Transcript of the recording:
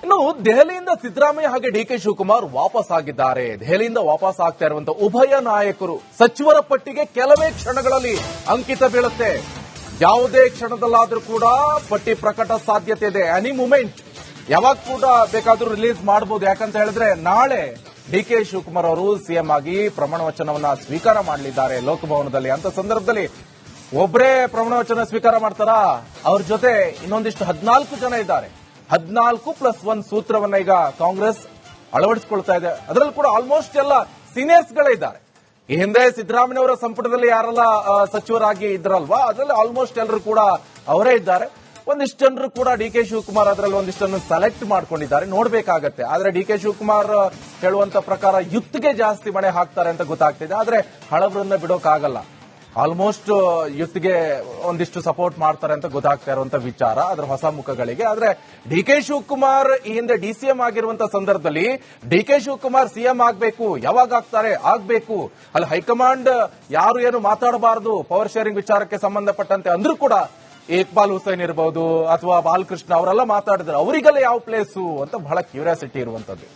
ಇನ್ನು ದೆಹಲಿಯಿಂದ ಸಿದ್ದರಾಮಯ್ಯ ಹಾಗೆ ಡಿಕೆ ಶಿವಕುಮಾರ್ ವಾಪಸ್ ಆಗಿದ್ದಾರೆ. ದೆಹಲಿಯಿಂದ ವಾಪಸ್ ಆಗ್ತಾ ಇರುವಂತಹ ಉಭಯ ನಾಯಕರು ಸಚಿವರ ಪಟ್ಟಿಗೆ ಕೆಲವೇ ಕ್ಷಣಗಳಲ್ಲಿ ಅಂಕಿತ ಬೀಳುತ್ತೆ. ಯಾವುದೇ ಕ್ಷಣದಲ್ಲಾದ್ರೂ ಕೂಡ ಪಟ್ಟಿ ಪ್ರಕಟ ಸಾಧ್ಯತೆ ಇದೆ. ಎನಿ ಮೂಮೆಂಟ್ ಯಾವಾಗ ಕೂಡ ಬೇಕಾದ್ರೂ ರಿಲೀಸ್ ಮಾಡಬಹುದು. ಯಾಕಂತ ಹೇಳಿದ್ರೆ ನಾಳೆ ಡಿಕೆ ಶಿವಕುಮಾರ್ ಅವರು ಸಿಎಂ ಆಗಿ ಪ್ರಮಾಣ ವಚನವನ್ನ ಸ್ವೀಕಾರ ಮಾಡಲಿದ್ದಾರೆ ಲೋಕಭವನದಲ್ಲಿ. ಅಂತ ಸಂದರ್ಭದಲ್ಲಿ ಒಬ್ಬರೇ ಪ್ರಮಾಣ ವಚನ ಸ್ವೀಕಾರ ಮಾಡ್ತಾರಾ? ಅವ್ರ ಜೊತೆ ಇನ್ನೊಂದಿಷ್ಟು 14 ಜನ ಇದ್ದಾರೆ. 14+1 ಸೂತ್ರವನ್ನ ಈಗ ಕಾಂಗ್ರೆಸ್ ಅಳವಡಿಸಿಕೊಳ್ತಾ ಇದೆ. ಅದರಲ್ಲಿ ಕೂಡ ಆಲ್ಮೋಸ್ಟ್ ಎಲ್ಲ ಸೀನಿಯರ್ಸ್ ಗಳೇ ಇದ್ದಾರೆ. ಈ ಹಿಂದೆ ಸಿದ್ದರಾಮಯ್ಯ ಅವರ ಸಂಪುಟದಲ್ಲಿ ಯಾರೆಲ್ಲ ಸಚಿವರಾಗಿ ಇದ್ರಲ್ವಾ, ಅದರಲ್ಲಿ ಆಲ್ಮೋಸ್ಟ್ ಎಲ್ಲರೂ ಕೂಡ ಅವರೇ ಇದ್ದಾರೆ. ಒಂದಿಷ್ಟು ಜನರು ಕೂಡ ಡಿಕೆ ಶಿವಕುಮಾರ್ ಅದರಲ್ಲಿ ಒಂದಿಷ್ಟನ್ನು ಸೆಲೆಕ್ಟ್ ಮಾಡ್ಕೊಂಡಿದ್ದಾರೆ. ನೋಡ್ಬೇಕಾಗತ್ತೆ. ಆದ್ರೆ ಡಿಕೆ ಶಿವಕುಮಾರ್ ಹೇಳುವಂತ ಪ್ರಕಾರ ಯುತ್ಗೆ ಜಾಸ್ತಿ ಮಣೆ ಹಾಕ್ತಾರೆ ಅಂತ ಗೊತ್ತಾಗ್ತಿದೆ. ಆದ್ರೆ ಹಳಬರನ್ನ ಬಿಡೋಕಾಗಲ್ಲ. ಆಲ್ಮೋಸ್ಟ್ ಯುತ್ಗೆ ಒಂದಿಷ್ಟು ಸಪೋರ್ಟ್ ಮಾಡ್ತಾರೆ ಅಂತ ಗೊತ್ತಾಗ್ತಾ ಇರುವಂತ ವಿಚಾರ ಅದರ ಹೊಸ ಮುಖಗಳಿಗೆ. ಆದ್ರೆ ಡಿಕೆ ಶಿವಕುಮಾರ್ ಈ ಹಿಂದೆ ಡಿಸಿಎಂ ಆಗಿರುವಂತಹ ಸಂದರ್ಭದಲ್ಲಿ ಡಿಕೆ ಶಿವಕುಮಾರ್ ಸಿಎಂ ಆಗ್ಬೇಕು, ಯಾವಾಗ ಆಗ್ತಾರೆ ಆಗ್ಬೇಕು, ಅಲ್ಲಿ ಹೈಕಮಾಂಡ್ ಯಾರು ಏನು ಮಾತಾಡಬಾರದು ಪವರ್ ಶೇರಿಂಗ್ ವಿಚಾರಕ್ಕೆ ಸಂಬಂಧಪಟ್ಟಂತೆ ಅಂದ್ರೂ ಕೂಡ ಇಕ್ಬಾಲ್ ಹುಸೇನ್ ಇರಬಹುದು ಅಥವಾ ಬಾಲಕೃಷ್ಣ ಅವರೆಲ್ಲ ಮಾತಾಡಿದ್ರು. ಅವರಿಗೆಲ್ಲ ಯಾವ ಪ್ಲೇಸು ಅಂತ ಬಹಳ ಕ್ಯೂರಿಯಾಸಿಟಿ ಇರುವಂತದ್ದು.